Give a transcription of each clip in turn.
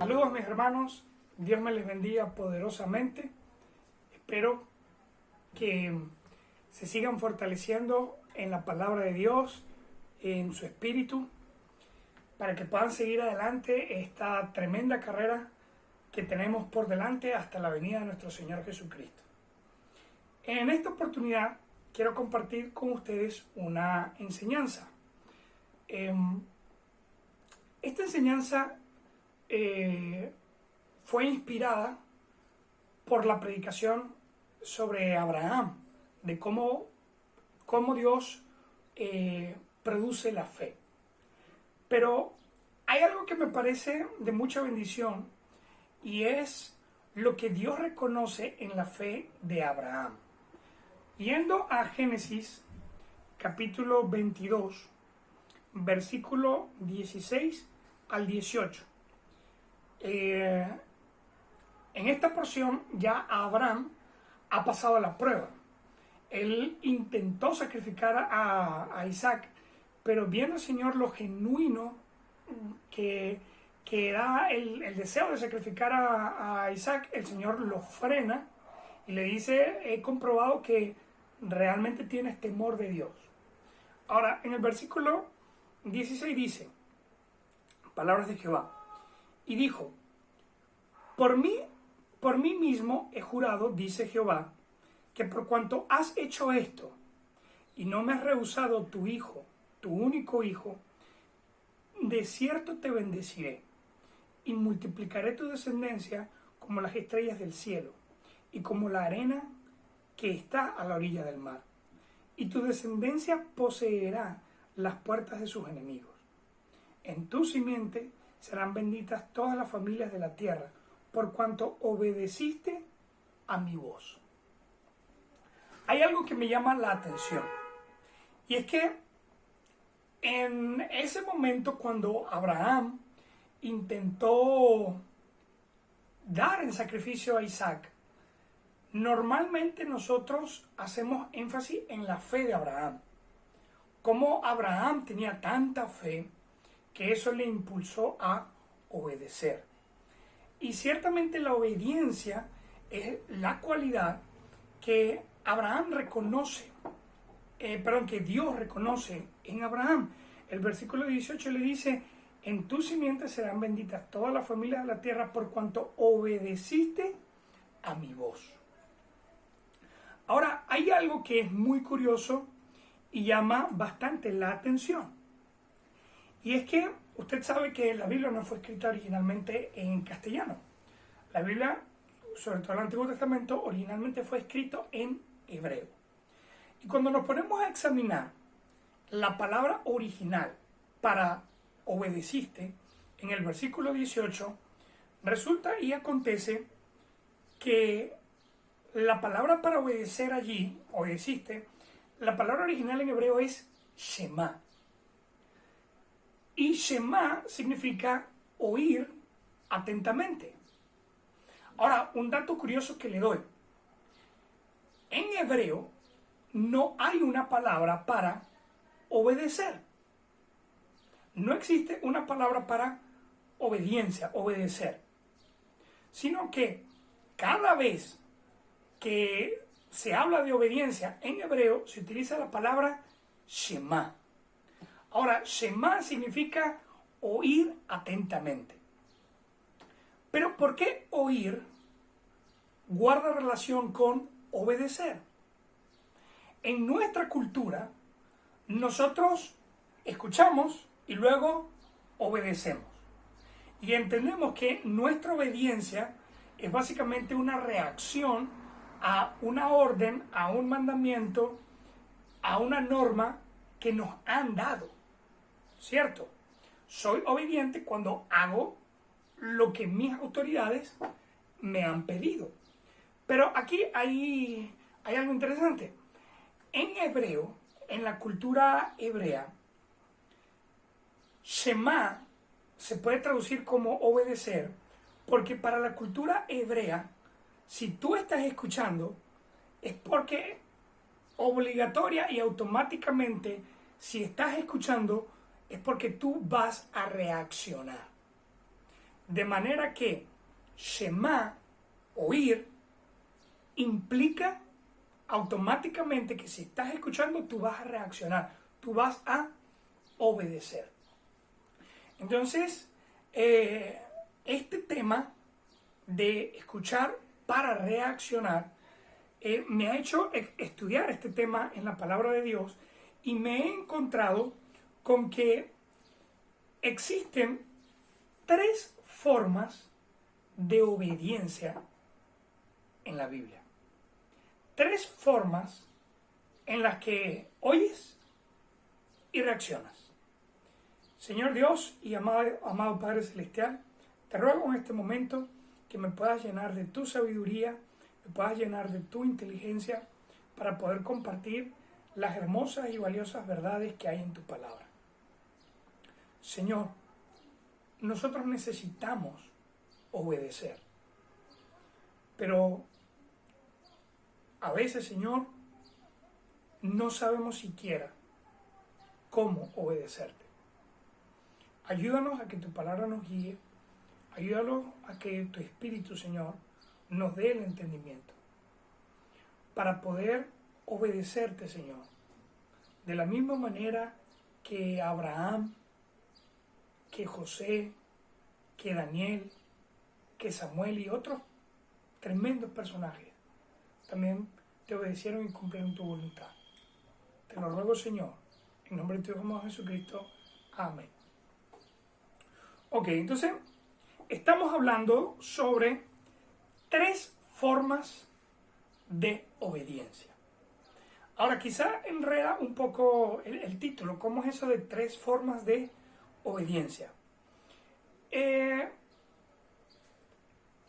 Saludos mis hermanos, Dios me les bendiga poderosamente. Espero que se sigan fortaleciendo en la palabra de Dios, en su espíritu, para que puedan seguir adelante esta tremenda carrera que tenemos por delante hasta la venida de nuestro Señor Jesucristo. En esta oportunidad quiero compartir con ustedes una enseñanza. Esta enseñanza fue inspirada por la predicación sobre Abraham, de cómo Dios produce la fe. Pero hay algo que me parece de mucha bendición y es lo que Dios reconoce en la fe de Abraham. Yendo a Génesis capítulo 22, versículo 16 al 18. En esta porción ya Abraham ha pasado la prueba. Él intentó sacrificar a Isaac, pero viendo al Señor lo genuino que era el deseo de sacrificar a Isaac, el Señor lo frena y le dice: he comprobado que realmente tienes temor de Dios. Ahora, en el versículo 16 dice, palabras de Jehová, y dijo: por mí mismo he jurado, dice Jehová, que por cuanto has hecho esto y no me has rehusado tu hijo, tu único hijo, de cierto te bendeciré y multiplicaré tu descendencia como las estrellas del cielo y como la arena que está a la orilla del mar. Y tu descendencia poseerá las puertas de sus enemigos. En tu simiente serán benditas todas las familias de la tierra, por cuanto obedeciste a mi voz. Hay algo que me llama la atención, y es que en ese momento cuando Abraham intentó dar en sacrificio a Isaac, normalmente nosotros hacemos énfasis en la fe de Abraham. Como Abraham tenía tanta fe que eso le impulsó a obedecer. Y ciertamente la obediencia es la cualidad que Abraham reconoce, que Dios reconoce en Abraham. El versículo 18 le dice: en tu simiente serán benditas todas las familias de la tierra por cuanto obedeciste a mi voz. Ahora, hay algo que es muy curioso y llama bastante la atención. Y es que usted sabe que la Biblia no fue escrita originalmente en castellano. La Biblia, sobre todo el Antiguo Testamento, originalmente fue escrito en hebreo. Y cuando nos ponemos a examinar la palabra original para obedeciste, en el versículo 18, resulta y acontece que la palabra para obedecer allí, obedeciste, la palabra original en hebreo es Shema. Y Shema significa oír atentamente. Ahora, un dato curioso que le doy. En hebreo no hay una palabra para obedecer. No existe una palabra para obediencia, obedecer. Sino que cada vez que se habla de obediencia en hebreo se utiliza la palabra Shema. Ahora, Shema significa oír atentamente. Pero ¿por qué oír guarda relación con obedecer? En nuestra cultura, nosotros escuchamos y luego obedecemos. Y entendemos que nuestra obediencia es básicamente una reacción a una orden, a un mandamiento, a una norma que nos han dado. ¿Cierto? Soy obediente cuando hago lo que mis autoridades me han pedido. Pero aquí hay algo interesante. En hebreo, en la cultura hebrea, Shema se puede traducir como obedecer, porque para la cultura hebrea, si tú estás escuchando, es porque obligatoria y automáticamente, si estás escuchando, es porque tú vas a reaccionar. De manera que Shema, oír, implica automáticamente que si estás escuchando, tú vas a reaccionar, tú vas a obedecer. Entonces, este tema de escuchar para reaccionar me ha hecho estudiar este tema en la palabra de Dios y me he encontrado con que existen 3 formas de obediencia en la Biblia. 3 formas en las que oyes y reaccionas. Señor Dios y amado Padre Celestial, te ruego en este momento que me puedas llenar de tu sabiduría, me puedas llenar de tu inteligencia para poder compartir las hermosas y valiosas verdades que hay en tu palabra. Señor, nosotros necesitamos obedecer, pero a veces, Señor, no sabemos siquiera cómo obedecerte. Ayúdanos a que tu palabra nos guíe, ayúdanos a que tu Espíritu, Señor, nos dé el entendimiento para poder obedecerte, Señor, de la misma manera que Abraham, que José, que Daniel, que Samuel y otros tremendos personajes también te obedecieron y cumplieron tu voluntad. Te lo ruego, Señor, en nombre de tu Hijo amado Jesucristo. Amén. Ok, entonces estamos hablando sobre 3 formas de obediencia. Ahora, quizá enreda un poco el título. ¿Cómo es eso de 3 formas de obediencia?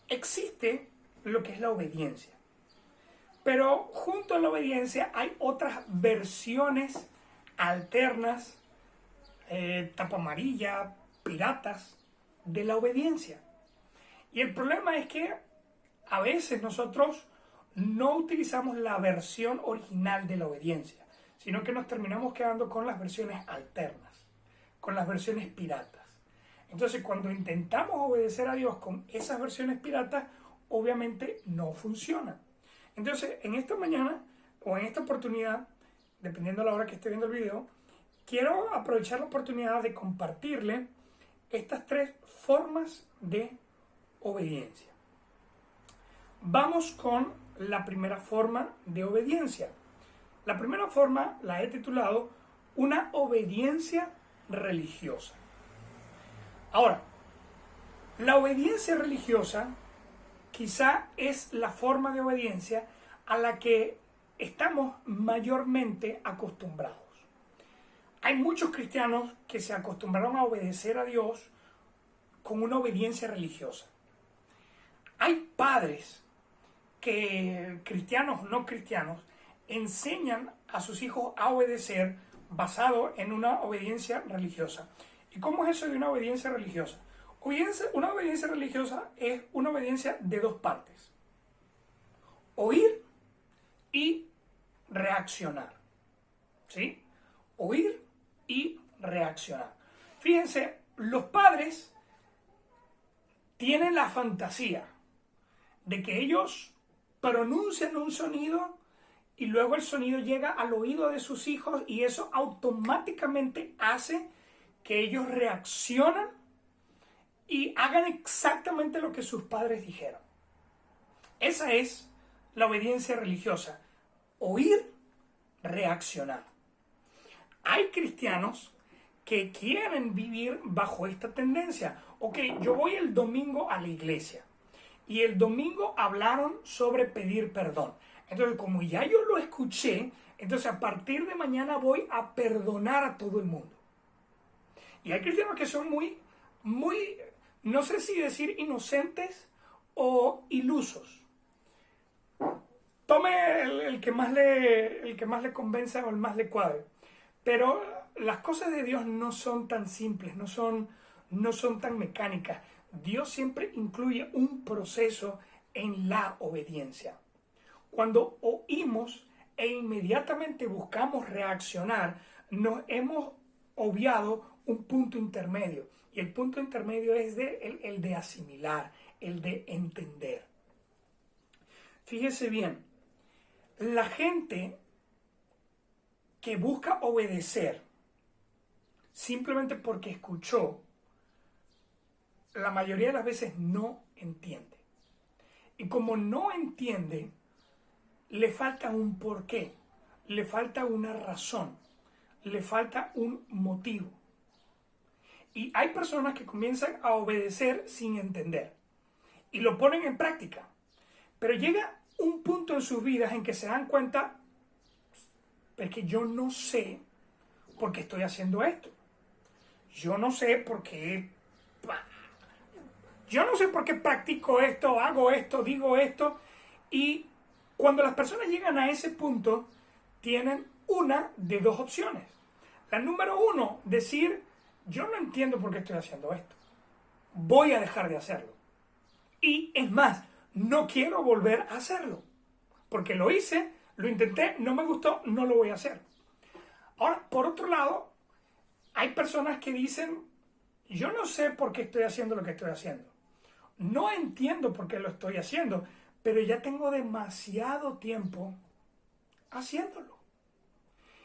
Existe lo que es la obediencia, pero junto a la obediencia hay otras versiones alternas, tapa amarilla, piratas, de la obediencia. Y el problema es que a veces nosotros no utilizamos la versión original de la obediencia, sino que nos terminamos quedando con las versiones alternas, con las versiones piratas. Entonces, cuando intentamos obedecer a Dios con esas versiones piratas, obviamente no funcionan. Entonces, en esta mañana o en esta oportunidad, dependiendo de la hora que esté viendo el video, quiero aprovechar la oportunidad de compartirle estas 3 formas de obediencia. Vamos con la primera forma de obediencia. La primera forma la he titulado una obediencia religiosa. Ahora, la obediencia religiosa quizá es la forma de obediencia a la que estamos mayormente acostumbrados. Hay muchos cristianos que se acostumbraron a obedecer a Dios con una obediencia religiosa. Hay padres que, cristianos o no cristianos, enseñan a sus hijos a obedecer basado en una obediencia religiosa. ¿Y cómo es eso de una obediencia religiosa? Una obediencia religiosa es una obediencia de 2 partes: oír y reaccionar. ¿Sí? Oír y reaccionar. Fíjense, los padres tienen la fantasía de que ellos pronuncian un sonido y luego el sonido llega al oído de sus hijos y eso automáticamente hace que ellos reaccionan y hagan exactamente lo que sus padres dijeron. Esa es la obediencia religiosa: oír, reaccionar. Hay cristianos que quieren vivir bajo esta tendencia. Ok, yo voy el domingo a la iglesia y el domingo hablaron sobre pedir perdón. Entonces, como ya yo lo escuché, entonces a partir de mañana voy a perdonar a todo el mundo. Y hay cristianos que son muy, no sé si decir inocentes o ilusos. Tome el que más le convenza o el más le cuadre. Pero las cosas de Dios no son tan simples, no son tan mecánicas. Dios siempre incluye un proceso en la obediencia. Cuando oímos e inmediatamente buscamos reaccionar, nos hemos obviado un punto intermedio. Y el punto intermedio es el de asimilar, el de entender. Fíjese bien, la gente que busca obedecer simplemente porque escuchó, la mayoría de las veces no entiende. Y como no entiende, le falta un porqué, le falta una razón, le falta un motivo. Y hay personas que comienzan a obedecer sin entender y lo ponen en práctica. Pero llega un punto en sus vidas en que se dan cuenta, es que yo no sé por qué estoy haciendo esto. Yo no sé por qué practico esto, hago esto, digo esto. Y cuando las personas llegan a ese punto, tienen una de dos opciones. La número uno, decir, yo no entiendo por qué estoy haciendo esto. Voy a dejar de hacerlo. Y es más, no quiero volver a hacerlo. Porque lo hice, lo intenté, no me gustó, no lo voy a hacer. Ahora, por otro lado, hay personas que dicen, yo no sé por qué estoy haciendo lo que estoy haciendo. No entiendo por qué lo estoy haciendo, pero ya tengo demasiado tiempo haciéndolo.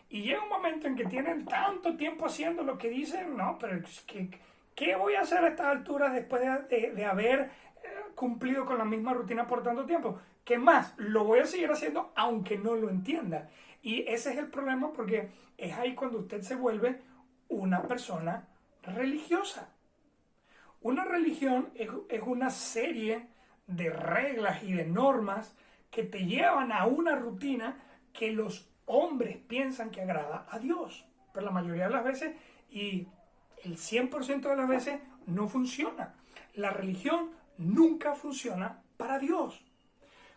Y llega un momento en que tienen tanto tiempo haciendo lo que dicen, no, pero ¿qué voy a hacer a estas alturas después de haber cumplido con la misma rutina por tanto tiempo? ¿Qué más? Lo voy a seguir haciendo aunque no lo entienda. Y ese es el problema, porque es ahí cuando usted se vuelve una persona religiosa. Una religión es una serie de reglas y de normas que te llevan a una rutina que los hombres piensan que agrada a Dios. Pero la mayoría de las veces, y el 100% de las veces, no funciona. La religión nunca funciona para Dios.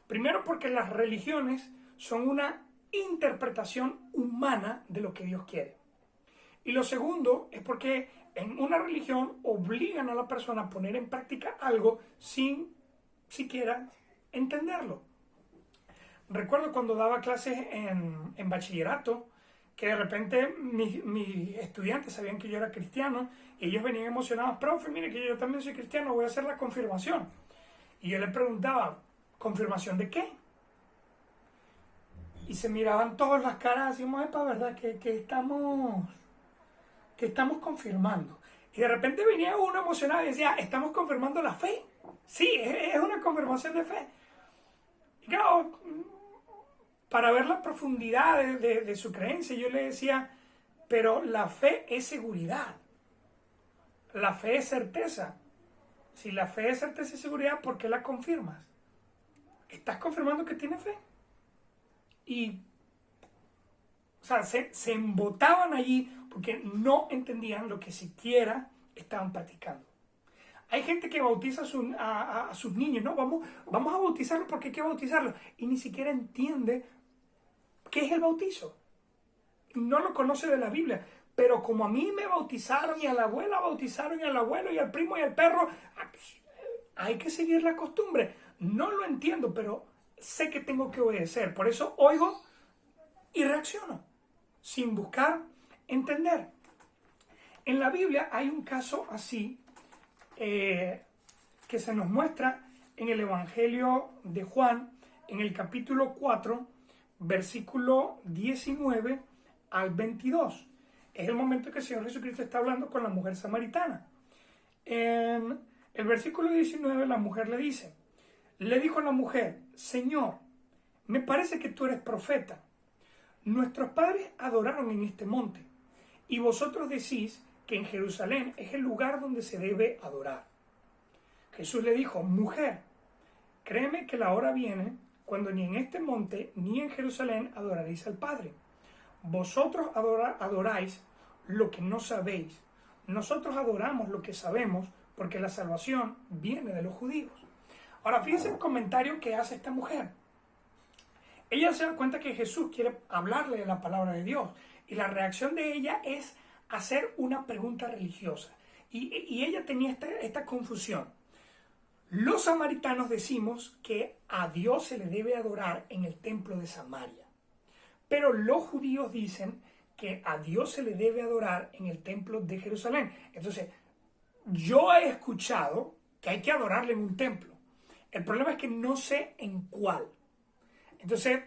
Primero porque las religiones son una interpretación humana de lo que Dios quiere. Y lo segundo es porque en una religión obligan a la persona a poner en práctica algo sin siquiera entenderlo. Recuerdo cuando daba clases en bachillerato, que de repente mis estudiantes sabían que yo era cristiano y ellos venían emocionados, profe, mire que yo también soy cristiano, voy a hacer la confirmación. Y yo les preguntaba, ¿confirmación de qué? Y se miraban todas las caras así, para verdad que estamos confirmando. Y de repente venía uno emocionado y decía, estamos confirmando la fe. Sí, es una confirmación de fe. Y claro, para ver la profundidad de su creencia, yo le decía, pero la fe es seguridad. La fe es certeza. Si la fe es certeza y seguridad, ¿por qué la confirmas? ¿Estás confirmando que tienes fe? Y, o sea, se embotaban allí porque no entendían lo que siquiera estaban practicando. Hay gente que bautiza a sus niños, ¿no? Vamos a bautizarlos porque hay que bautizarlos. Y ni siquiera entiende qué es el bautizo. No lo conoce de la Biblia. Pero como a mí me bautizaron y a la abuela bautizaron y al abuelo y al primo y al perro, hay que seguir la costumbre. No lo entiendo, pero sé que tengo que obedecer. Por eso oigo y reacciono, sin buscar entender. En la Biblia hay un caso así que se nos muestra en el Evangelio de Juan, en el capítulo 4, versículo 19 al 22. Es el momento que el Señor Jesucristo está hablando con la mujer samaritana. En el versículo 19 la mujer le dijo a la mujer, Señor, me parece que tú eres profeta. Nuestros padres adoraron en este monte, y vosotros decís que en Jerusalén es el lugar donde se debe adorar. Jesús le dijo, mujer, créeme que la hora viene cuando ni en este monte ni en Jerusalén adoraréis al Padre. Vosotros adoráis lo que no sabéis. Nosotros adoramos lo que sabemos porque la salvación viene de los judíos. Ahora, fíjense el comentario que hace esta mujer. Ella se da cuenta que Jesús quiere hablarle de la palabra de Dios. Y la reacción de ella es hacer una pregunta religiosa. Y ella tenía esta confusión. Los samaritanos decimos que a Dios se le debe adorar en el templo de Samaria. Pero los judíos dicen que a Dios se le debe adorar en el templo de Jerusalén. Entonces, yo he escuchado que hay que adorarle en un templo. El problema es que no sé en cuál. Entonces,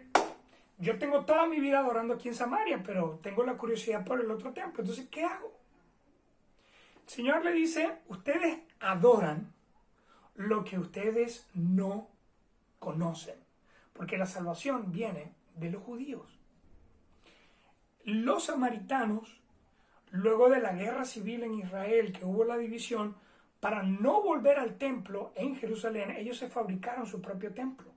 yo tengo toda mi vida adorando aquí en Samaria, pero tengo la curiosidad por el otro templo. Entonces, ¿qué hago? El Señor le dice, ustedes adoran lo que ustedes no conocen, porque la salvación viene de los judíos. Los samaritanos, luego de la guerra civil en Israel, que hubo la división, para no volver al templo en Jerusalén, ellos se fabricaron su propio templo.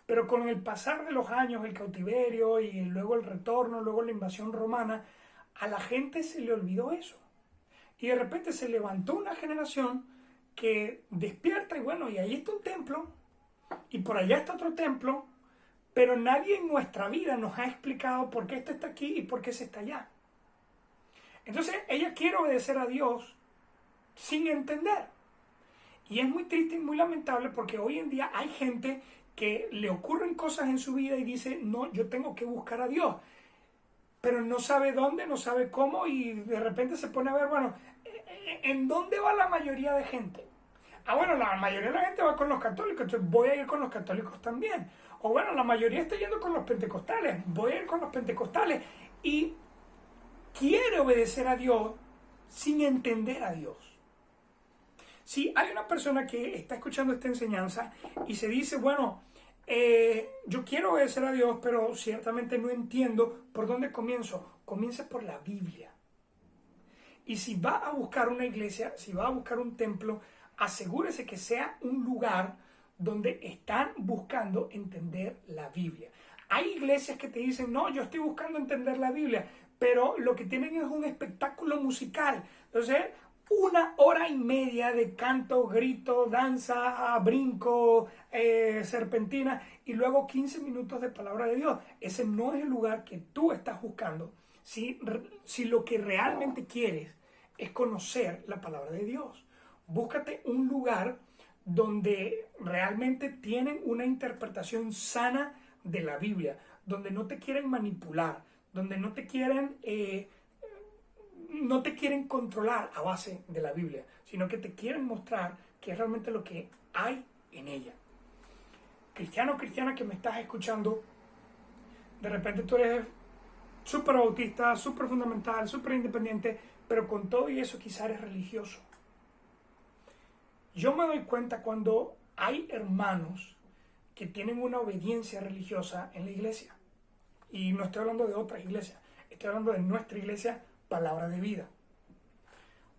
Pero con el pasar de los años, el cautiverio y luego el retorno, luego la invasión romana, a la gente se le olvidó eso. Y de repente se levantó una generación que despierta y bueno, y ahí está un templo, y por allá está otro templo, pero nadie en nuestra vida nos ha explicado por qué este está aquí y por qué ese está allá. Entonces ella quiere obedecer a Dios sin entender. Y es muy triste y muy lamentable porque hoy en día hay gente que le ocurren cosas en su vida y dice, no, yo tengo que buscar a Dios. Pero no sabe dónde, no sabe cómo y de repente se pone a ver, bueno, ¿en dónde va la mayoría de gente? Ah, bueno, la mayoría de la gente va con los católicos, entonces voy a ir con los católicos también. O bueno, la mayoría está yendo con los pentecostales, voy a ir con los pentecostales. Y quiere obedecer a Dios sin entender a Dios. Si hay una persona que está escuchando esta enseñanza y se dice, bueno, yo quiero obedecer a Dios, pero ciertamente no entiendo por dónde comienzo. Comienza por la Biblia. Y si va a buscar una iglesia, si va a buscar un templo, asegúrese que sea un lugar donde están buscando entender la Biblia. Hay iglesias que te dicen, no, yo estoy buscando entender la Biblia, pero lo que tienen es un espectáculo musical. Entonces, 1 hora y media de canto, grito, danza, brinco, serpentina y luego 15 minutos de palabra de Dios. Ese no es el lugar que tú estás buscando si lo que realmente quieres es conocer la palabra de Dios. Búscate un lugar donde realmente tienen una interpretación sana de la Biblia, donde no te quieren manipular, donde no te quieren controlar a base de la Biblia, sino que te quieren mostrar qué es realmente lo que hay en ella. Cristiano o cristiana que me estás escuchando, de repente tú eres súper bautista, súper fundamental, súper independiente, pero con todo y eso quizás eres religioso. Yo me doy cuenta cuando hay hermanos que tienen una obediencia religiosa en la iglesia. Y no estoy hablando de otras iglesias, estoy hablando de nuestra iglesia, Palabra de Vida.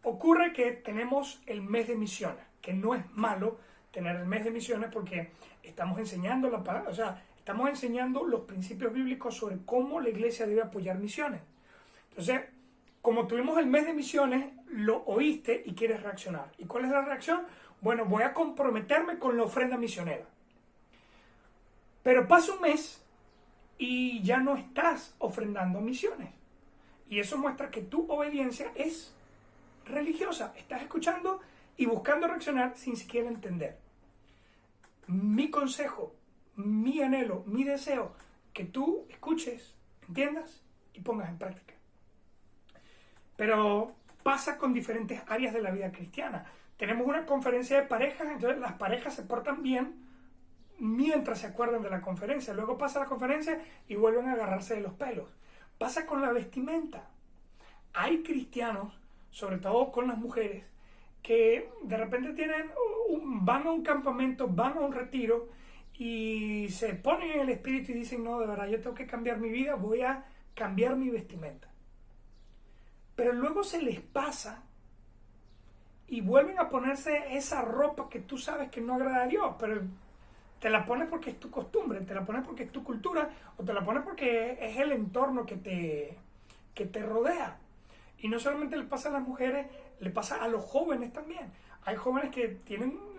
Ocurre que tenemos el mes de misiones, que no es malo tener el mes de misiones porque estamos enseñando la palabra, o sea, estamos enseñando los principios bíblicos sobre cómo la iglesia debe apoyar misiones. Entonces, como tuvimos el mes de misiones, lo oíste y quieres reaccionar. ¿Y cuál es la reacción? Bueno, voy a comprometerme con la ofrenda misionera. Pero pasa un mes y ya no estás ofrendando misiones. Y eso muestra que tu obediencia es religiosa. Estás escuchando y buscando reaccionar sin siquiera entender. Mi consejo, mi anhelo, mi deseo, que tú escuches, entiendas y pongas en práctica. Pero pasa con diferentes áreas de la vida cristiana. Tenemos una conferencia de parejas, entonces las parejas se portan bien mientras se acuerdan de la conferencia. Luego pasa la conferencia y vuelven a agarrarse de los pelos. Pasa con la vestimenta. Hay cristianos, sobre todo con las mujeres, que de repente van a un campamento, van a un retiro y se ponen en el espíritu y dicen, no, de verdad, yo tengo que cambiar mi vida, voy a cambiar mi vestimenta. Pero luego se les pasa y vuelven a ponerse esa ropa que tú sabes que no agrada a Dios, pero te la pones porque es tu costumbre, te la pones porque es tu cultura, o te la pones porque es el entorno que te rodea. Y no solamente le pasa a las mujeres, le pasa a los jóvenes también. Hay jóvenes que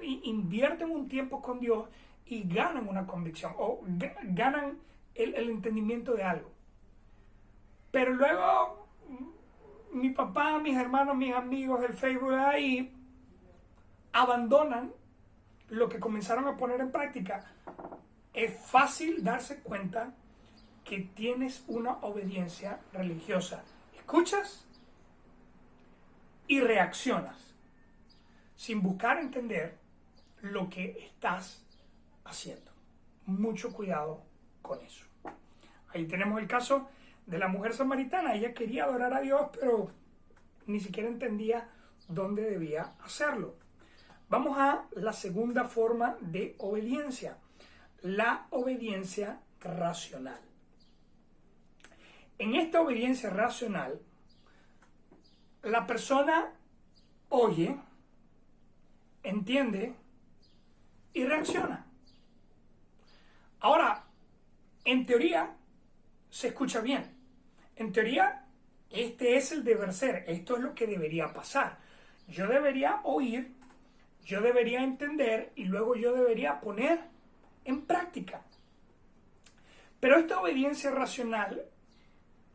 invierten un tiempo con Dios y ganan una convicción, o ganan el entendimiento de algo. Pero luego mi papá, mis hermanos, mis amigos del Facebook ahí abandonan lo que comenzaron a poner en práctica. Es fácil darse cuenta que tienes una obediencia religiosa. Escuchas y reaccionas. sin buscar entender lo que estás haciendo. Mucho cuidado con eso. Ahí tenemos el caso de la mujer samaritana. Ella quería adorar a Dios, pero ni siquiera entendía dónde debía hacerlo. Vamos a la segunda forma de obediencia, la obediencia racional. En esta obediencia racional, la persona oye, entiende y reacciona. Ahora, en teoría, se escucha bien. En teoría, este es el deber ser. Esto es lo que debería pasar. Yo debería oír, yo debería entender y luego yo debería poner en práctica. Pero esta obediencia racional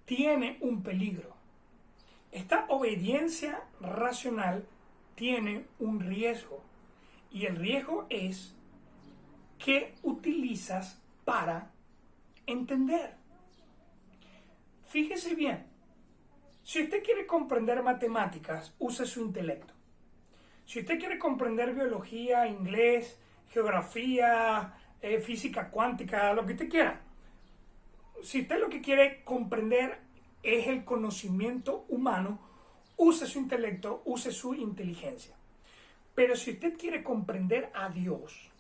tiene un peligro. Esta obediencia racional tiene un riesgo. Y el riesgo es que utilizas para entender. Fíjese bien, si usted quiere comprender matemáticas, use su intelecto. Si usted quiere comprender biología, inglés, geografía, física cuántica, lo que usted quiera. Si usted lo que quiere comprender es el conocimiento humano, use su intelecto, use su inteligencia. Pero si usted quiere comprender a Dios,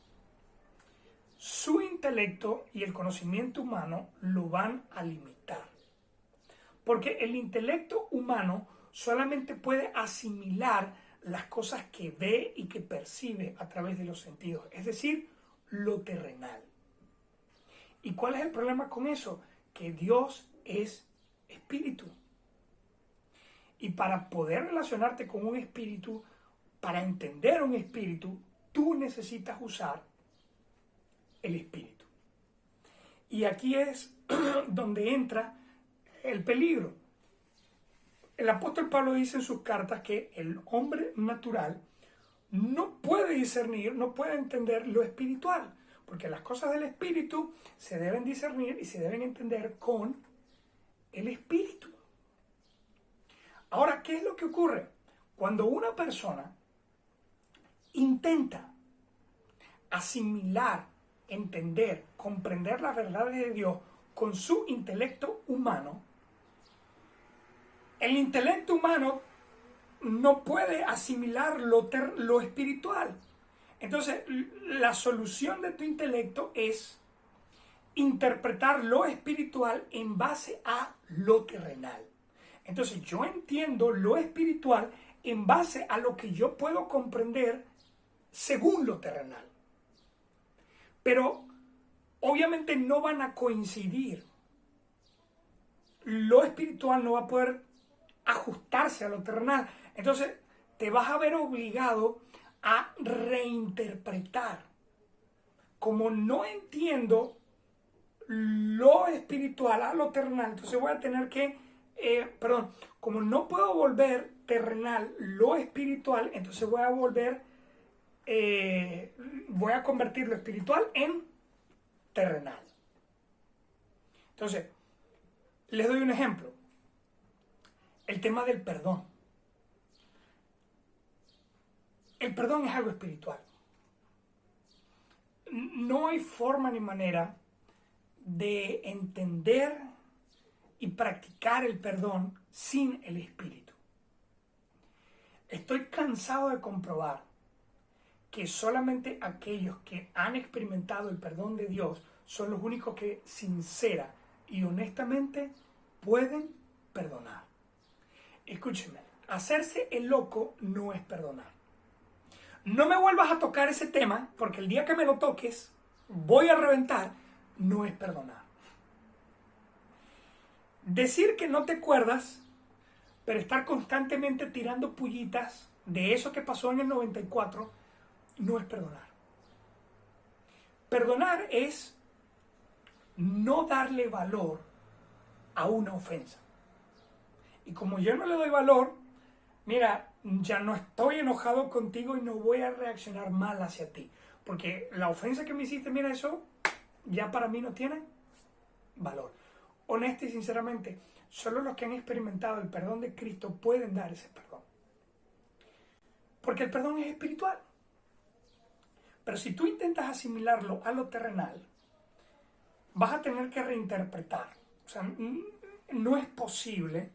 su intelecto y el conocimiento humano lo van a limitar. Porque el intelecto humano solamente puede asimilar las cosas que ve y que percibe a través de los sentidos, es decir, lo terrenal. ¿Y cuál es el problema con eso? Que Dios es espíritu. Y para poder relacionarte con un espíritu, para entender un espíritu, tú necesitas usar el espíritu. Y aquí es donde entra el peligro. El apóstol Pablo dice en sus cartas que el hombre natural no puede discernir, no puede entender lo espiritual, porque las cosas del espíritu se deben discernir y se deben entender con el espíritu. Ahora, ¿qué es lo que ocurre? Cuando una persona intenta asimilar, entender, comprender las verdades de Dios con su intelecto humano, el intelecto humano no puede asimilar lo espiritual. Entonces, la solución de tu intelecto es interpretar lo espiritual en base a lo terrenal. Entonces, yo entiendo lo espiritual en base a lo que yo puedo comprender según lo terrenal. Pero, obviamente no van a coincidir. Lo espiritual no va a poder ajustarse a lo terrenal. Entonces, te vas a ver obligado a reinterpretar. Como no entiendo lo espiritual a lo terrenal, entonces voy a tener que, como no puedo volver terrenal lo espiritual, entonces voy a convertir lo espiritual en terrenal. Entonces, les doy un ejemplo. El tema del perdón. El perdón es algo espiritual. No hay forma ni manera de entender y practicar el perdón sin el espíritu. Estoy cansado de comprobar que solamente aquellos que han experimentado el perdón de Dios son los únicos que sincera y honestamente pueden perdonar. Escúcheme, hacerse el loco no es perdonar. No me vuelvas a tocar ese tema, porque el día que me lo toques, voy a reventar, no es perdonar. Decir que no te acuerdas, pero estar constantemente tirando pullitas de eso que pasó en el 94, no es perdonar. Perdonar es no darle valor a una ofensa. Y como yo no le doy valor, mira, ya no estoy enojado contigo y no voy a reaccionar mal hacia ti. Porque la ofensa que me hiciste, mira, eso ya para mí no tiene valor. Honesta y sinceramente, solo los que han experimentado el perdón de Cristo pueden dar ese perdón. Porque el perdón es espiritual. Pero si tú intentas asimilarlo a lo terrenal, vas a tener que reinterpretar. O sea, no es posible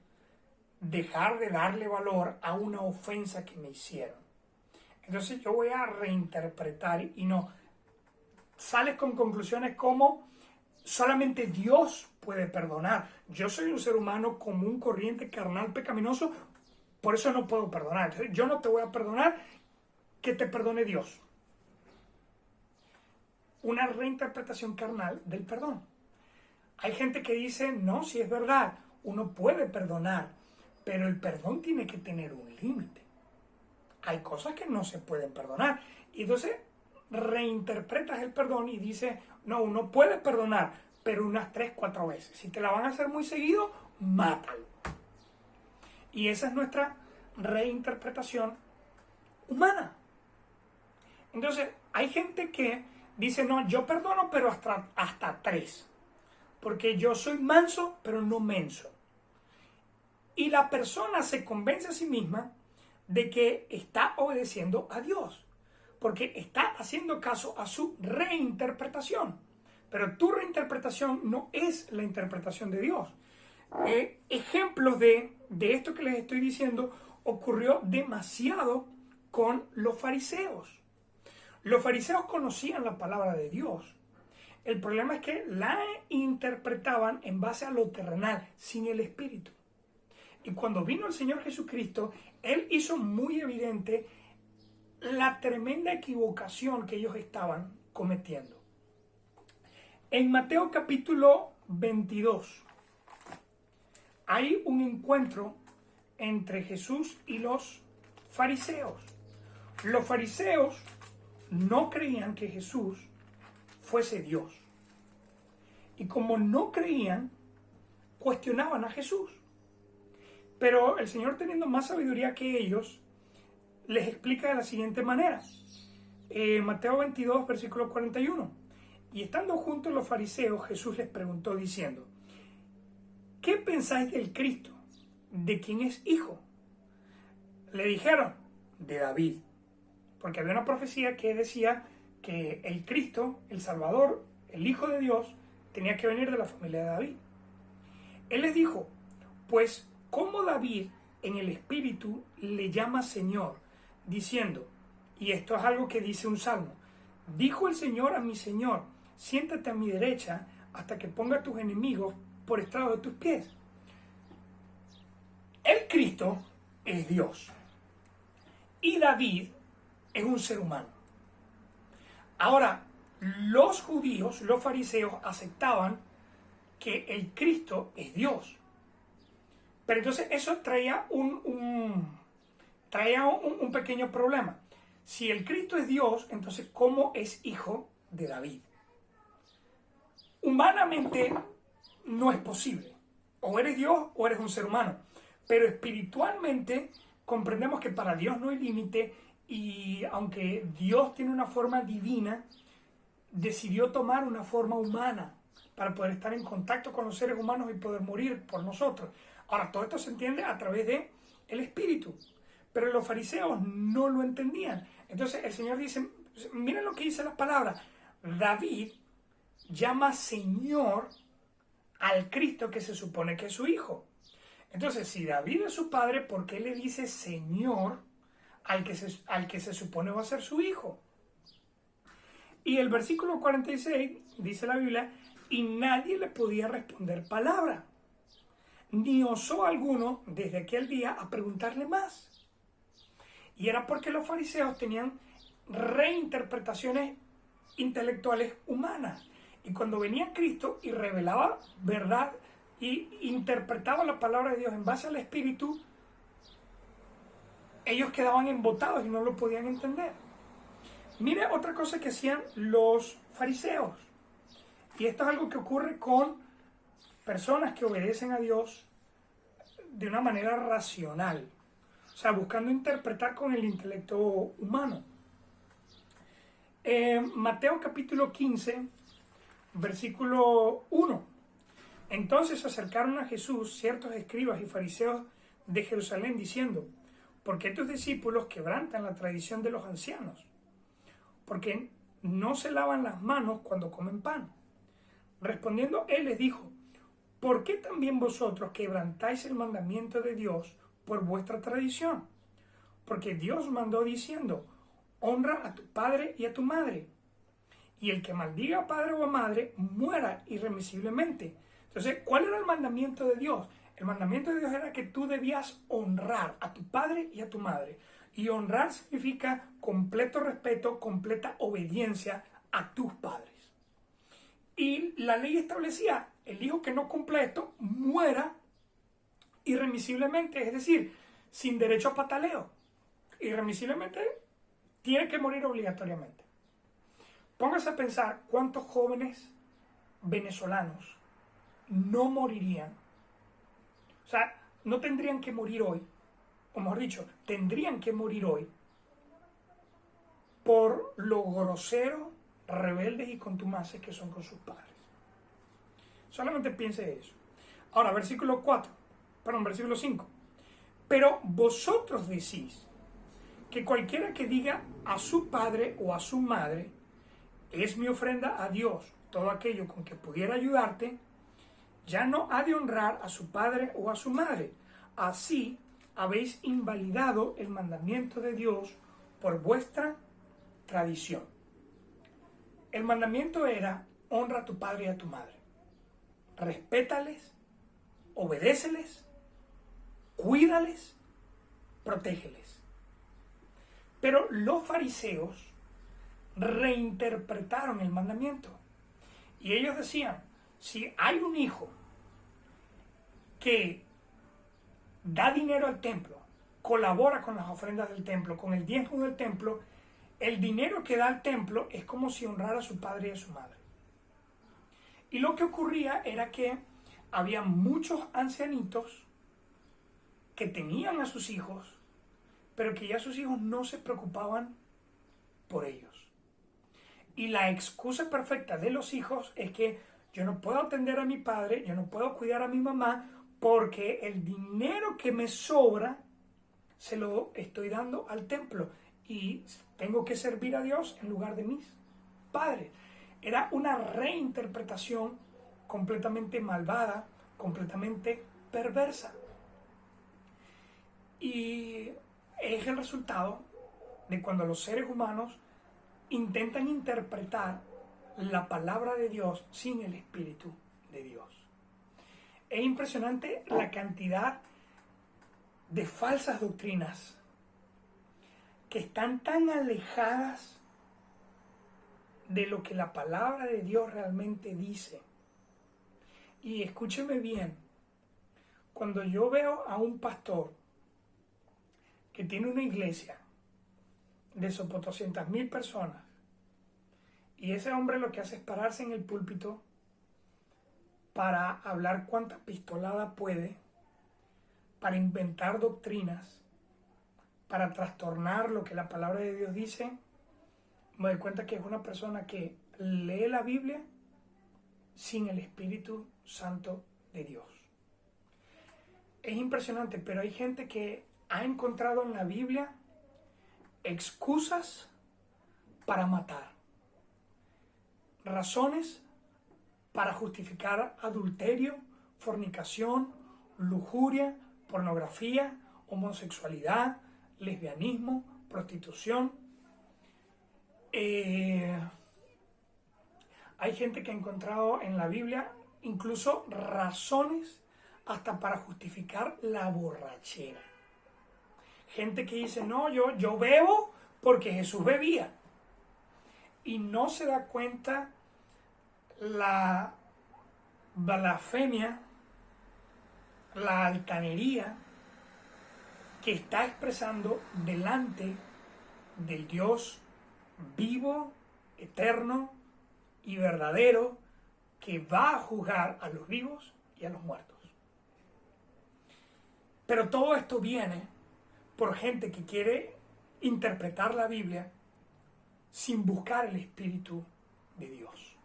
dejar de darle valor a una ofensa que me hicieron. Entonces yo voy a reinterpretar y no. Sales con conclusiones como solamente Dios puede perdonar. Yo soy un ser humano común, corriente, carnal, pecaminoso, por eso no puedo perdonar. Entonces, yo no te voy a perdonar, que te perdone Dios. Una reinterpretación carnal del perdón. Hay gente que dice, no, si es verdad, uno puede perdonar, pero el perdón tiene que tener un límite. Hay cosas que no se pueden perdonar. Y entonces reinterpretas el perdón y dices, no, uno puede perdonar, pero unas 3, 4 veces. Si te la van a hacer muy seguido, mátalo. Y esa es nuestra reinterpretación humana. Entonces, hay gente que dice, no, yo perdono, pero hasta 3. Porque yo soy manso, pero no menso. Y la persona se convence a sí misma de que está obedeciendo a Dios, porque está haciendo caso a su reinterpretación. Pero tu reinterpretación no es la interpretación de Dios. Ejemplos de esto que les estoy diciendo ocurrió demasiado con los fariseos. Los fariseos conocían la palabra de Dios. El problema es que la interpretaban en base a lo terrenal, sin el Espíritu. Y cuando vino el Señor Jesucristo, Él hizo muy evidente la tremenda equivocación que ellos estaban cometiendo. En Mateo capítulo 22 hay un encuentro entre Jesús y los fariseos. Los fariseos no creían que Jesús fuese Dios. Y como no creían, cuestionaban a Jesús. Pero el Señor, teniendo más sabiduría que ellos, les explica de la siguiente manera. Mateo 22, versículo 41. Y estando juntos los fariseos, Jesús les preguntó diciendo, ¿qué pensáis del Cristo? ¿De quién es hijo? Le dijeron, de David. Porque había una profecía que decía que el Cristo, el Salvador, el Hijo de Dios, tenía que venir de la familia de David. Él les dijo, pues, ¿cómo David en el Espíritu le llama Señor, diciendo, y esto es algo que dice un salmo, dijo el Señor a mi Señor, siéntate a mi derecha hasta que ponga a tus enemigos por estrado de tus pies? El Cristo es Dios y David es un ser humano. Ahora, los judíos, los fariseos, aceptaban que el Cristo es Dios. Pero entonces eso traía un pequeño problema. Si el Cristo es Dios, entonces ¿cómo es hijo de David? Humanamente no es posible. O eres Dios o eres un ser humano. Pero espiritualmente comprendemos que para Dios no hay límite y aunque Dios tiene una forma divina, decidió tomar una forma humana para poder estar en contacto con los seres humanos y poder morir por nosotros. Ahora, todo esto se entiende a través de el Espíritu, pero los fariseos no lo entendían. Entonces el Señor dice, miren lo que dice la palabra, David llama Señor al Cristo que se supone que es su hijo. Entonces, si David es su padre, ¿por qué le dice Señor al que se supone va a ser su hijo? Y el versículo 46 dice la Biblia, y nadie le podía responder palabra, ni osó alguno desde aquel día a preguntarle más. Y era porque los fariseos tenían reinterpretaciones intelectuales humanas. Y cuando venía Cristo y revelaba verdad y interpretaba la palabra de Dios en base al Espíritu, ellos quedaban embotados y no lo podían entender. Mire otra cosa que hacían los fariseos. Y esto es algo que ocurre con personas que obedecen a Dios de una manera racional. O sea, buscando interpretar con el intelecto humano. Mateo capítulo 15, versículo 1. Entonces se acercaron a Jesús ciertos escribas y fariseos de Jerusalén diciendo, ¿Por qué tus discípulos quebrantan la tradición de los ancianos? Porque no se lavan las manos cuando comen pan. Respondiendo, él les dijo, ¿por qué también vosotros quebrantáis el mandamiento de Dios por vuestra tradición? Porque Dios mandó diciendo, honra a tu padre y a tu madre, y el que maldiga a padre o a madre muera irremisiblemente. Entonces, ¿cuál era el mandamiento de Dios? El mandamiento de Dios era que tú debías honrar a tu padre y a tu madre. Y honrar significa completo respeto, completa obediencia a tus padres. Y la ley establecía, el hijo que no cumple esto muera irremisiblemente, es decir, sin derecho a pataleo. Irremisiblemente tiene que morir obligatoriamente. Póngase a pensar cuántos jóvenes venezolanos no morirían, o sea, no tendrían que morir hoy, o mejor dicho, tendrían que morir hoy por lo groseros, rebeldes y contumaces que son con sus padres. Solamente piense eso. Ahora, versículo 5. Pero vosotros decís que cualquiera que diga a su padre o a su madre, es mi ofrenda a Dios, todo aquello con que pudiera ayudarte, ya no ha de honrar a su padre o a su madre. Así habéis invalidado el mandamiento de Dios por vuestra tradición. El mandamiento era, honra a tu padre y a tu madre. Respétales, obedéceles, cuídales, protégeles. Pero los fariseos reinterpretaron el mandamiento. Y ellos decían, si hay un hijo que da dinero al templo, colabora con las ofrendas del templo, con el diezmo del templo, el dinero que da al templo es como si honrara a su padre y a su madre. Y lo que ocurría era que había muchos ancianitos que tenían a sus hijos, pero que ya sus hijos no se preocupaban por ellos. Y la excusa perfecta de los hijos es que yo no puedo atender a mi padre, yo no puedo cuidar a mi mamá, porque el dinero que me sobra se lo estoy dando al templo y tengo que servir a Dios en lugar de mis padres. Era una reinterpretación completamente malvada, completamente perversa. Y es el resultado de cuando los seres humanos intentan interpretar la palabra de Dios sin el Espíritu de Dios. Es impresionante la cantidad de falsas doctrinas que están tan alejadas de lo que la palabra de Dios realmente dice. Y escúcheme bien, cuando yo veo a un pastor que tiene una iglesia de 200,000 personas y ese hombre lo que hace es pararse en el púlpito para hablar cuanta pistolada puede, para inventar doctrinas, para trastornar lo que la palabra de Dios dice, me doy cuenta que es una persona que lee la Biblia sin el Espíritu Santo de Dios. Es impresionante, pero hay gente que ha encontrado en la Biblia excusas para matar, razones para justificar adulterio, fornicación, lujuria, pornografía, homosexualidad, lesbianismo, prostitución. Hay gente que ha encontrado en la Biblia incluso razones hasta para justificar la borrachera. Gente que dice, no, yo bebo porque Jesús bebía. Y no se da cuenta la blasfemia, la altanería que está expresando delante del Dios vivo, eterno y verdadero, que va a juzgar a los vivos y a los muertos. Pero todo esto viene por gente que quiere interpretar la Biblia sin buscar el Espíritu de Dios.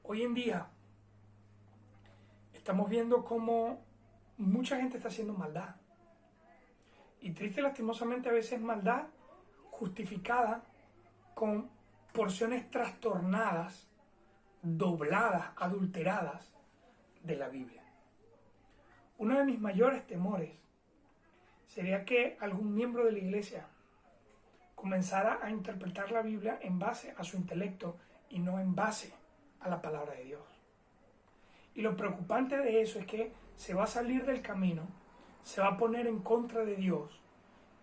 Hoy en día estamos viendo cómo mucha gente está haciendo maldad. Y triste y lastimosamente a veces maldad justificada con porciones trastornadas, dobladas, adulteradas de la Biblia. Uno de mis mayores temores sería que algún miembro de la iglesia comenzara a interpretar la Biblia en base a su intelecto y no en base a la palabra de Dios. Y lo preocupante de eso es que se va a salir del camino, se va a poner en contra de Dios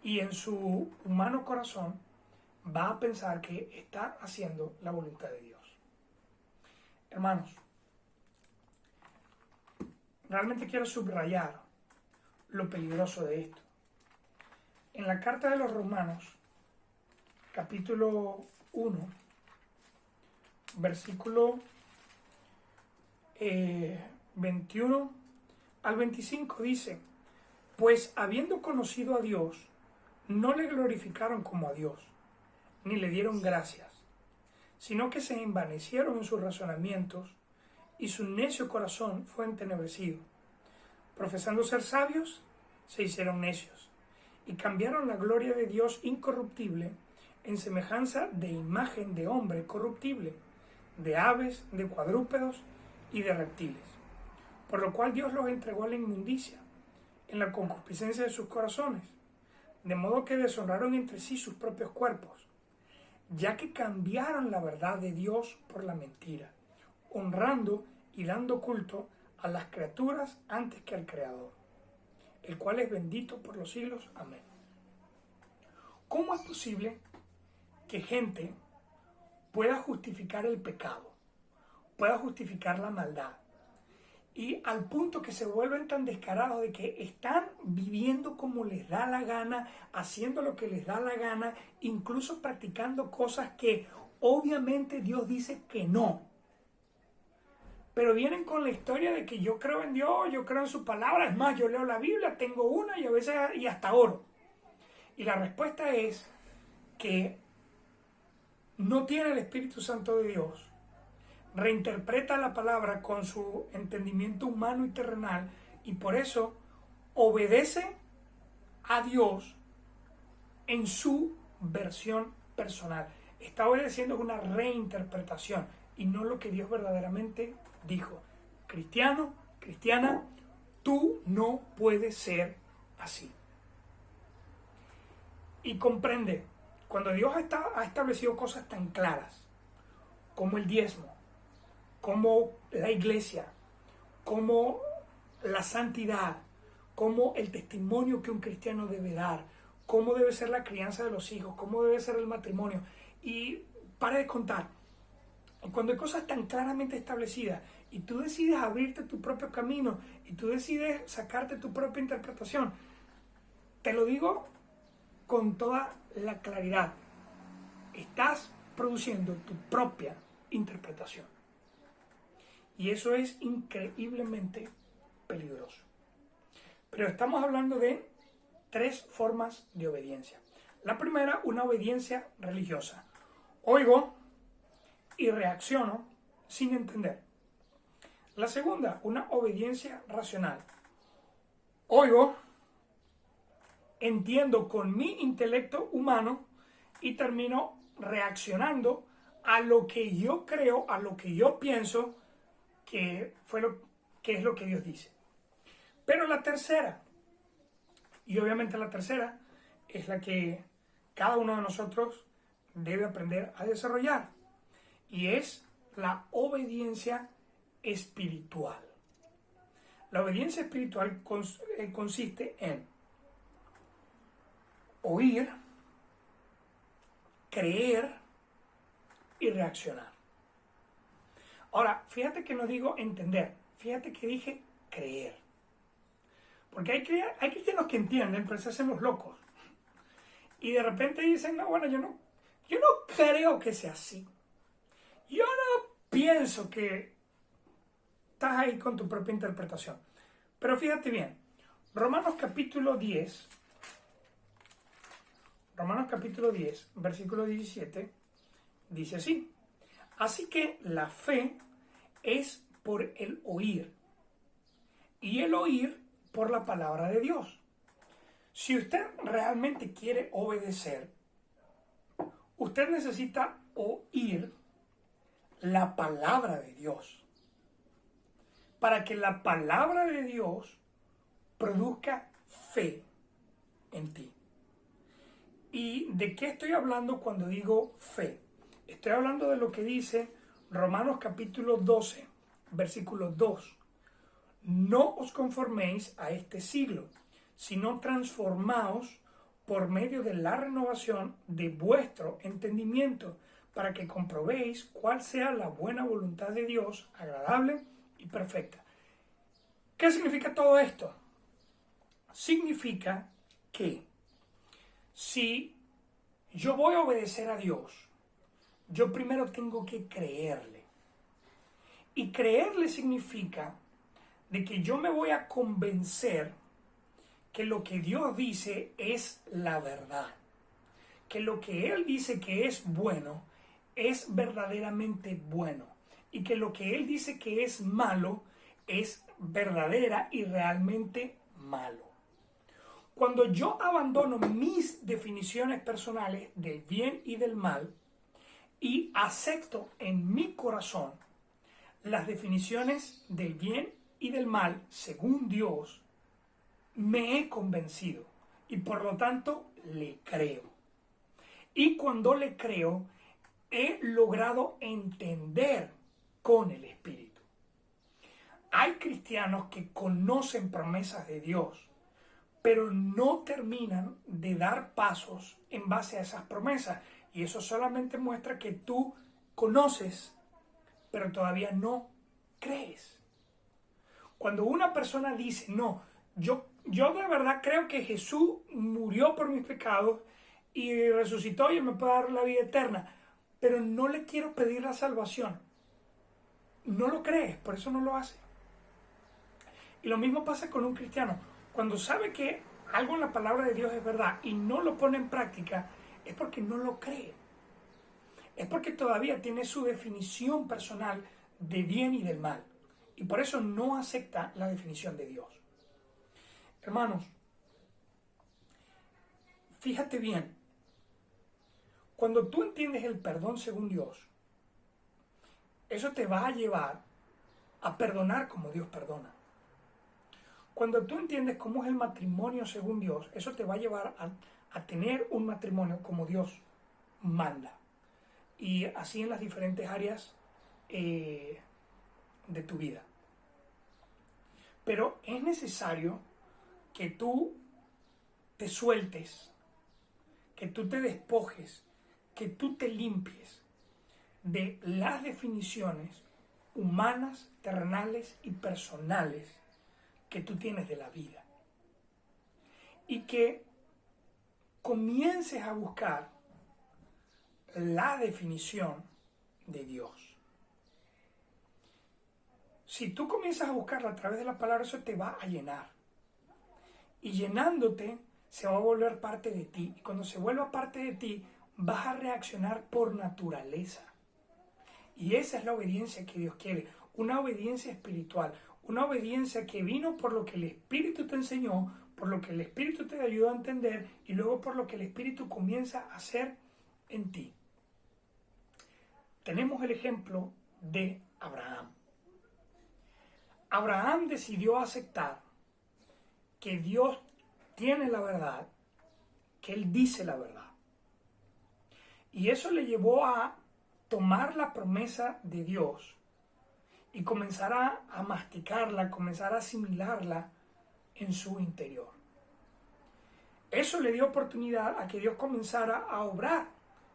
y en su humano corazón va a pensar que está haciendo la voluntad de Dios. Hermanos, realmente quiero subrayar lo peligroso de esto. En la carta de los Romanos, capítulo 1, versículo 21 al 25 dice: pues habiendo conocido a Dios, no le glorificaron como a Dios, ni le dieron gracias, sino que se envanecieron en sus razonamientos, y su necio corazón fue entenebrecido. Profesando ser sabios, se hicieron necios, y cambiaron la gloria de Dios incorruptible en semejanza de imagen de hombre corruptible, de aves, de cuadrúpedos y de reptiles. Por lo cual Dios los entregó a la inmundicia, en la concupiscencia de sus corazones, de modo que deshonraron entre sí sus propios cuerpos, ya que cambiaron la verdad de Dios por la mentira, honrando y dando culto a las criaturas antes que al Creador, el cual es bendito por los siglos. Amén. ¿Cómo es posible que gente pueda justificar el pecado, pueda justificar la maldad, y al punto que se vuelven tan descarados de que están viviendo como les da la gana, haciendo lo que les da la gana, incluso practicando cosas que obviamente Dios dice que no? Pero vienen con la historia de que yo creo en Dios, yo creo en su palabra, es más, yo leo la Biblia, tengo una y a veces y hasta oro. Y la respuesta es que no tiene el Espíritu Santo de Dios, reinterpreta la palabra con su entendimiento humano y terrenal, y por eso obedece a Dios en su versión personal. Está obedeciendo una reinterpretación y no lo que Dios verdaderamente dijo. Cristiano, cristiana, tú no puedes ser así. Y comprende, cuando Dios ha establecido cosas tan claras como el diezmo, como la iglesia, como la santidad, como el testimonio que un cristiano debe dar, cómo debe ser la crianza de los hijos, cómo debe ser el matrimonio, y para de contar. Cuando hay cosas tan claramente establecidas y tú decides abrirte tu propio camino y tú decides sacarte tu propia interpretación, te lo digo con toda la claridad, estás produciendo tu propia interpretación. Y eso es increíblemente peligroso. Pero estamos hablando de 3 formas de obediencia. La primera, una obediencia religiosa. Oigo y reacciono sin entender. La segunda, una obediencia racional. Oigo, entiendo con mi intelecto humano y termino reaccionando a lo que yo creo, a lo que yo pienso que es lo que Dios dice. Pero la tercera, y obviamente la tercera, es la que cada uno de nosotros debe aprender a desarrollar, y es la obediencia espiritual. La obediencia espiritual consiste en oír, creer y reaccionar. Ahora, fíjate que no digo entender, fíjate que dije creer. Porque hay cristianos que entienden, pero se hacen los locos. Y de repente dicen, no, bueno, yo no creo que sea así. Yo no pienso que estás ahí con tu propia interpretación. Pero fíjate bien, Romanos capítulo 10, versículo 17, dice así: así que la fe es por el oír, y el oír por la palabra de Dios. Si usted realmente quiere obedecer, usted necesita oír la palabra de Dios, para que la palabra de Dios produzca fe en ti. ¿Y de qué estoy hablando cuando digo fe? Estoy hablando de lo que dice Romanos capítulo 12, versículo 2. No os conforméis a este siglo, sino transformaos por medio de la renovación de vuestro entendimiento, para que comprobéis cuál sea la buena voluntad de Dios, agradable y perfecta. ¿Qué significa todo esto? Significa que si yo voy a obedecer a Dios, yo primero tengo que creerle. Y creerle significa de que yo me voy a convencer que lo que Dios dice es la verdad. Que lo que Él dice que es bueno, es verdaderamente bueno. Y que lo que Él dice que es malo, es verdadera y realmente malo. Cuando yo abandono mis definiciones personales del bien y del mal y acepto en mi corazón las definiciones del bien y del mal según Dios, me he convencido y por lo tanto le creo. Y cuando le creo, he logrado entender con el Espíritu. Hay cristianos que conocen promesas de Dios, pero no terminan de dar pasos en base a esas promesas. Y eso solamente muestra que tú conoces, pero todavía no crees. Cuando una persona dice, no, yo de verdad creo que Jesús murió por mis pecados y resucitó y me puede dar la vida eterna, pero no le quiero pedir la salvación. No lo crees, por eso no lo hace. Y lo mismo pasa con un cristiano. Cuando sabe que algo en la palabra de Dios es verdad y no lo pone en práctica, es porque no lo cree. Es porque todavía tiene su definición personal de bien y del mal. Y por eso no acepta la definición de Dios. Hermanos, fíjate bien. Cuando tú entiendes el perdón según Dios, eso te va a llevar a perdonar como Dios perdona. Cuando tú entiendes cómo es el matrimonio según Dios, eso te va a llevar a tener un matrimonio como Dios manda. Y así en las diferentes áreas de tu vida. Pero es necesario que tú te sueltes, que tú te despojes, que tú te limpies de las definiciones humanas, terrenales y personales que tú tienes de la vida. Y que comiences a buscar la definición de Dios. Si tú comienzas a buscarla a través de la palabra, eso te va a llenar. Y llenándote, se va a volver parte de ti. Y cuando se vuelva parte de ti, vas a reaccionar por naturaleza. Y esa es la obediencia que Dios quiere. Una obediencia espiritual. Una obediencia que vino por lo que el Espíritu te enseñó, por lo que el Espíritu te ayudó a entender y luego por lo que el Espíritu comienza a hacer en ti. Tenemos el ejemplo de Abraham. Abraham decidió aceptar que Dios tiene la verdad, que Él dice la verdad. Y eso le llevó a tomar la promesa de Dios y comenzar a masticarla, comenzar a asimilarla en su interior. Eso le dio oportunidad a que Dios comenzara a obrar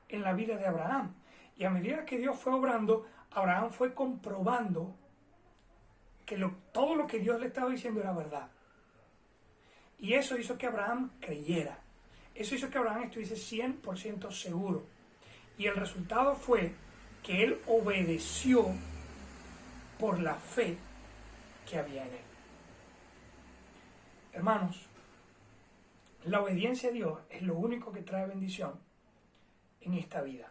en la vida de Abraham. Y a medida que Dios fue obrando, Abraham fue comprobando que todo lo que Dios le estaba diciendo era verdad. Y eso hizo que Abraham creyera. Eso hizo que Abraham estuviese 100% seguro. Y el resultado fue que él obedeció por la fe que había en él. Hermanos, la obediencia a Dios es lo único que trae bendición en esta vida.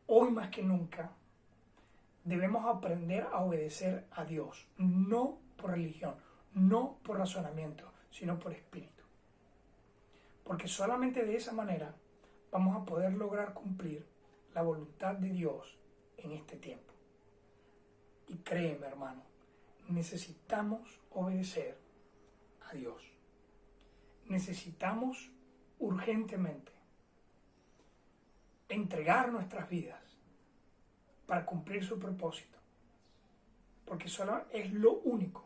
Hoy más que nunca debemos aprender a obedecer a Dios, no por religión, no por razonamiento, sino por espíritu. porque solamente de esa manera vamos a poder lograr cumplir la voluntad de Dios en este tiempo. Y créeme, hermano, necesitamos obedecer a Dios. Necesitamos urgentemente entregar nuestras vidas para cumplir su propósito, porque solo es lo único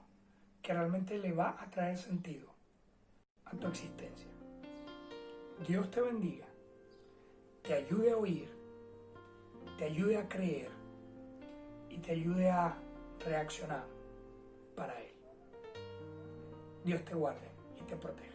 que realmente le va a traer sentido a tu existencia. Dios te bendiga, te ayude a oír, te ayude a creer y te ayude a reaccionar para Él. Dios te guarde y te proteja.